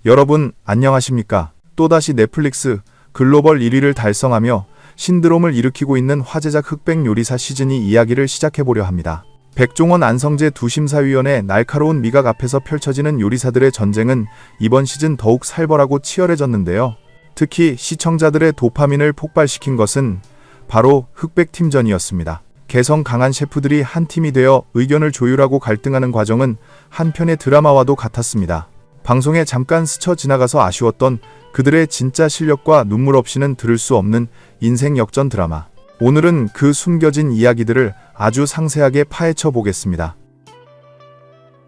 여러분 안녕하십니까? 또다시 넷플릭스 글로벌 1위를 달성하며 신드롬을 일으키고 있는 화제작 흑백 요리사 시즌2 이야기를 시작해보려 합니다. 백종원 안성재 두 심사위원의 날카로운 미각 앞에서 펼쳐지는 요리사들의 전쟁은 이번 시즌 더욱 살벌하고 치열해졌는데요. 특히 시청자들의 도파민을 폭발시킨 것은 바로 흑백 팀전이었습니다. 개성 강한 셰프들이 한 팀이 되어 의견을 조율하고 갈등하는 과정은 한편의 드라마와도 같았습니다. 방송에 잠깐 스쳐 지나가서 아쉬웠던 그들의 진짜 실력과 눈물 없이는 들을 수 없는 인생 역전 드라마. 오늘은 그 숨겨진 이야기들을 아주 상세하게 파헤쳐 보겠습니다.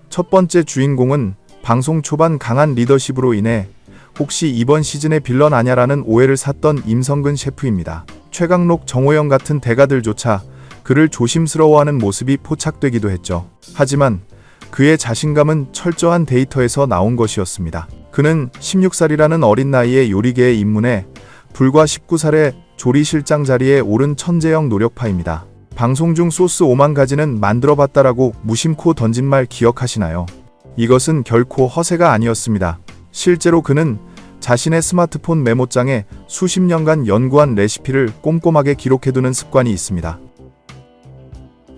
첫 번째 주인공은 방송 초반 강한 리더십으로 인해 혹시 이번 시즌의 빌런 아냐라는 오해를 샀던 임성근 셰프입니다. 최강록, 정호영 같은 대가들조차 그를 조심스러워하는 모습이 포착되기도 했죠. 하지만 그의 자신감은 철저한 데이터에서 나온 것이었습니다. 그는 16살이라는 어린 나이에 요리계에 입문해 불과 19살에 조리실장 자리에 오른 천재형 노력파입니다. 방송 중 소스 5만 가지는 만들어봤다라고 무심코 던진 말 기억하시나요? 이것은 결코 허세가 아니었습니다. 실제로 그는 자신의 스마트폰 메모장에 수십 년간 연구한 레시피를 꼼꼼하게 기록해두는 습관이 있습니다.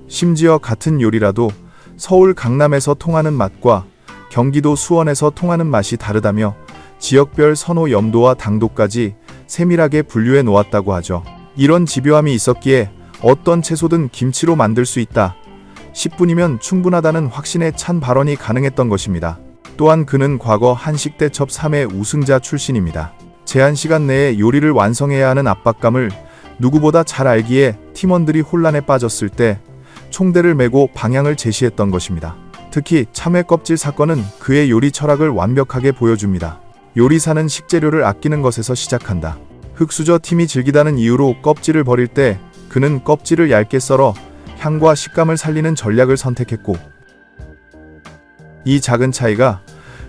심지어 같은 요리라도 서울 강남에서 통하는 맛과 경기도 수원에서 통하는 맛이 다르다며 지역별 선호 염도와 당도까지 세밀하게 분류해 놓았다고 하죠. 이런 집요함이 있었기에 어떤 채소든 김치로 만들 수 있다. 10분이면 충분하다는 확신에 찬 발언이 가능했던 것입니다. 또한 그는 과거 한식대첩 3회 우승자 출신입니다. 제한 시간 내에 요리를 완성해야 하는 압박감을 누구보다 잘 알기에 팀원들이 혼란에 빠졌을 때 총대를 메고 방향을 제시했던 것입니다. 특히 참외 껍질 사건은 그의 요리 철학을 완벽하게 보여줍니다. 요리사는 식재료를 아끼는 것에서 시작한다. 흑수저 팀이 즐기다는 이유로 껍질을 버릴 때 그는 껍질을 얇게 썰어 향과 식감을 살리는 전략을 선택했고, 이 작은 차이가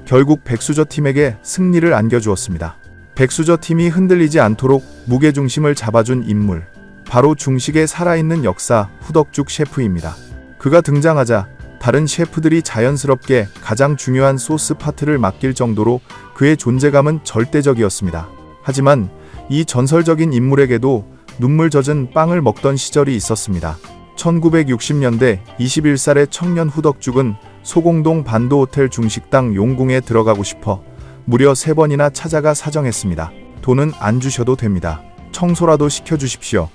결국 백수저 팀에게 승리를 안겨주었습니다. 백수저 팀이 흔들리지 않도록 무게중심을 잡아준 인물, 바로 중식의 살아있는 역사 후덕죽 셰프입니다. 그가 등장하자 다른 셰프들이 자연스럽게 가장 중요한 소스 파트를 맡길 정도로 그의 존재감은 절대적이었습니다. 하지만 이 전설적인 인물에게도 눈물 젖은 빵을 먹던 시절이 있었습니다. 1960년대 21살의 청년 후덕죽은 소공동 반도호텔 중식당 용궁에 들어가고 싶어 무려 3번이나 찾아가 사정했습니다. 돈은 안 주셔도 됩니다. 청소라도 시켜주십시오.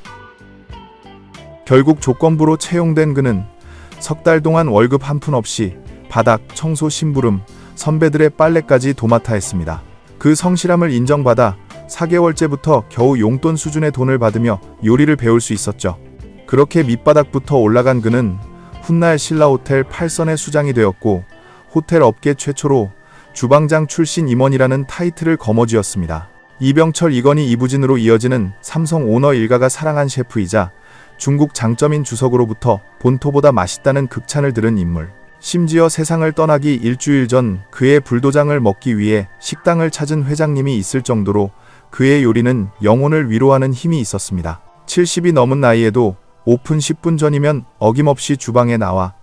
결국 조건부로 채용된 그는 석 달 동안 월급 한 푼 없이 바닥, 청소, 심부름, 선배들의 빨래까지 도맡아 했습니다. 그 성실함을 인정받아 4개월째부터 겨우 용돈 수준의 돈을 받으며 요리를 배울 수 있었죠. 그렇게 밑바닥부터 올라간 그는 훗날 신라호텔 8선의 수장이 되었고, 호텔 업계 최초로 주방장 출신 임원이라는 타이틀을 거머쥐었습니다. 이병철, 이건희, 이부진으로 이어지는 삼성 오너 일가가 사랑한 셰프이자 중국 장점인 주석으로부터 본토보다 맛있다는 극찬을 들은 인물. 심지어 세상을 떠나기 일주일 전 그의 불도장을 먹기 위해 식당을 찾은 회장님이 있을 정도로 그의 요리는 영혼을 위로하는 힘이 있었습니다. 70이 넘은 나이에도 오픈 10분 전이면 어김없이 주방에 나와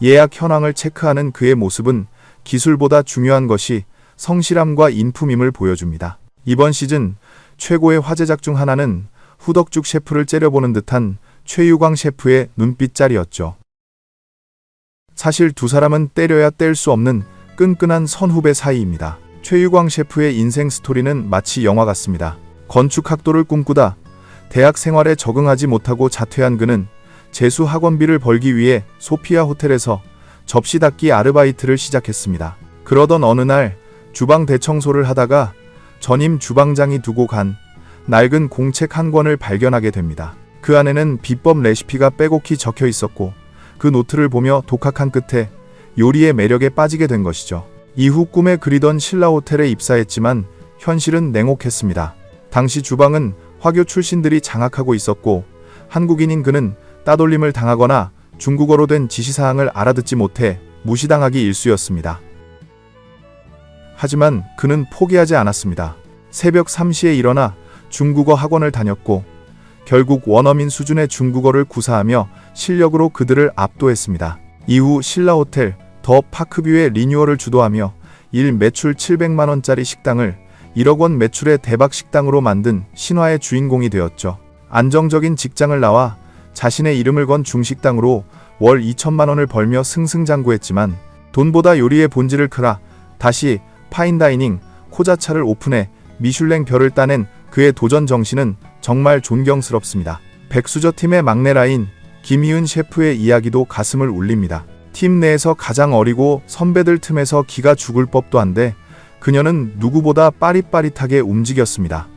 예약 현황을 체크하는 그의 모습은 기술보다 중요한 것이 성실함과 인품임을 보여줍니다. 이번 시즌 최고의 화제작 중 하나는 후덕죽 셰프를 째려보는 듯한 최유광 셰프의 눈빛짤이었죠. 사실 두 사람은 때려야 뗄 수 없는 끈끈한 선후배 사이입니다. 최유광 셰프의 인생 스토리는 마치 영화 같습니다. 건축학도를 꿈꾸다 대학 생활에 적응하지 못하고 자퇴한 그는 재수 학원비를 벌기 위해 소피아 호텔에서 접시 닦기 아르바이트를 시작했습니다. 그러던 어느 날 주방 대청소를 하다가 전임 주방장이 두고 간 낡은 공책 한 권을 발견하게 됩니다. 그 안에는 비법 레시피가 빼곡히 적혀 있었고, 그 노트를 보며 독학한 끝에 요리의 매력에 빠지게 된 것이죠. 이후 꿈에 그리던 신라호텔에 입사했지만 현실은 냉혹했습니다. 당시 주방은 화교 출신들이 장악하고 있었고, 한국인인 그는 따돌림을 당하거나 중국어로 된 지시사항을 알아듣지 못해 무시당하기 일쑤였습니다. 하지만 그는 포기하지 않았습니다. 새벽 3시에 일어나 중국어 학원을 다녔고, 결국 원어민 수준의 중국어를 구사하며 실력으로 그들을 압도했습니다. 이후 신라호텔 더 파크뷰의 리뉴얼을 주도하며 일 매출 700만원짜리 식당을 1억 원 매출의 대박 식당으로 만든 신화의 주인공이 되었죠. 안정적인 직장을 나와 자신의 이름을 건 중식당으로 월 2천만 원을 벌며 승승장구했지만 돈보다 요리의 본질을 크라 다시 파인다이닝 코자차를 오픈해 미슐랭 별을 따낸 그의 도전 정신은 정말 존경스럽습니다. 백수저 팀의 막내 라인 김희은 셰프의 이야기도 가슴을 울립니다. 팀 내에서 가장 어리고 선배들 틈에서 기가 죽을 법도 한데 그녀는 누구보다 빠릿빠릿하게 움직였습니다.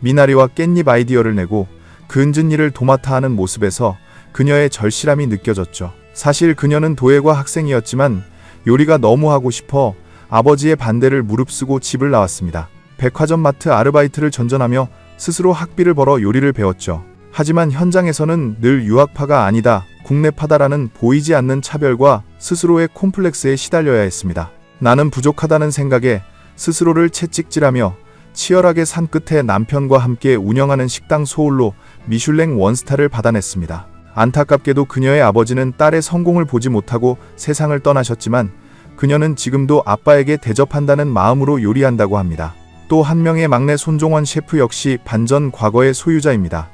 미나리와 깻잎 아이디어를 내고 근전 일을 도맡아 하는 모습에서 그녀의 절실함이 느껴졌죠. 사실 그녀는 도예과 학생이었지만 요리가 너무 하고 싶어 아버지의 반대를 무릅쓰고 집을 나왔습니다. 백화점 마트 아르바이트를 전전하며 스스로 학비를 벌어 요리를 배웠죠. 하지만 현장에서는 늘 유학파가 아니다, 국내파다라는 보이지 않는 차별과 스스로의 콤플렉스에 시달려야 했습니다. 나는 부족하다는 생각에 스스로를 채찍질하며 치열하게 산 끝에 남편과 함께 운영하는 식당 소울로 미슐랭 원스타를 받아냈습니다. 안타깝게도 그녀의 아버지는 딸의 성공을 보지 못하고 세상을 떠나셨지만 그녀는 지금도 아빠에게 대접한다는 마음으로 요리한다고 합니다. 또 한 명의 막내 손종원 셰프 역시 반전 과거의 소유자입니다.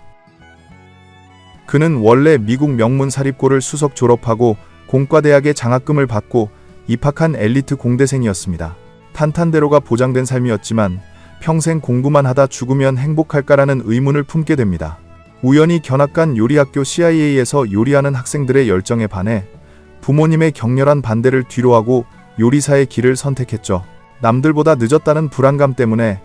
그는 원래 미국 명문 사립고를 수석 졸업하고 공과대학의 장학금을 받고 입학한 엘리트 공대생이었습니다. 탄탄대로가 보장된 삶이었지만 평생 공부만 하다 죽으면 행복할까라는 의문을 품게 됩니다. 우연히 견학간 요리학교 CIA에서 요리하는 학생들의 열정에 반해 부모님의 격렬한 반대를 뒤로하고 요리사의 길을 선택했죠. 남들보다 늦었다는 불안감 때문에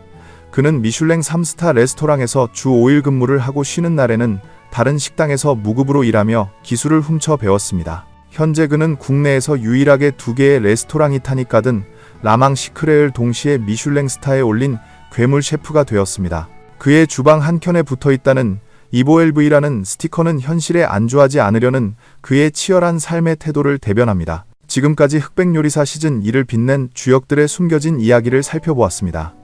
그는 미슐랭 3스타 레스토랑에서 주 5일 근무를 하고 쉬는 날에는 다른 식당에서 무급으로 일하며 기술을 훔쳐 배웠습니다. 현재 그는 국내에서 유일하게 2개의 레스토랑 이타니까든 라망 시크레을 동시에 미슐랭 스타에 올린 괴물 셰프가 되었습니다. 그의 주방 한켠에 붙어있다는 이보엘브이라는 스티커는 현실에 안주하지 않으려는 그의 치열한 삶의 태도를 대변합니다. 지금까지 흑백요리사 시즌 2를 빛낸 주역들의 숨겨진 이야기를 살펴보았습니다.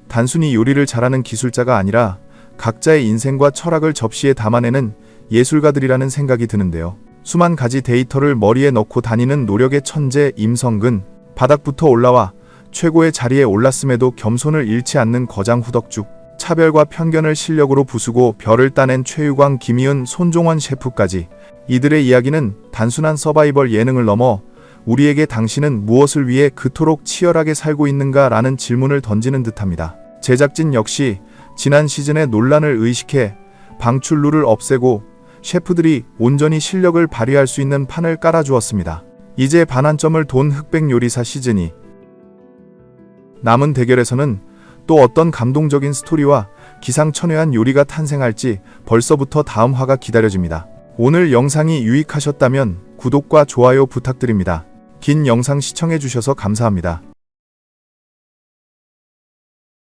단순히 요리를 잘하는 기술자가 아니라 각자의 인생과 철학을 접시에 담아내는 예술가들이라는 생각이 드는데요. 수만 가지 데이터를 머리에 넣고 다니는 노력의 천재 임성근, 바닥부터 올라와 최고의 자리에 올랐음에도 겸손을 잃지 않는 거장 후덕죽, 차별과 편견을 실력으로 부수고 별을 따낸 최유광, 김희은, 손종원 셰프까지 이들의 이야기는 단순한 서바이벌 예능을 넘어 우리에게 당신은 무엇을 위해 그토록 치열하게 살고 있는가 라는 질문을 던지는 듯합니다. 제작진 역시 지난 시즌의 논란을 의식해 방출룰을 없애고 셰프들이 온전히 실력을 발휘할 수 있는 판을 깔아주었습니다. 이제 반환점을 돈 흑백요리사 시즌2 남은 대결에서는 또 어떤 감동적인 스토리와 기상천외한 요리가 탄생할지 벌써부터 다음 화가 기다려집니다. 오늘 영상이 유익하셨다면 구독과 좋아요 부탁드립니다. 긴 영상 시청해주셔서 감사합니다.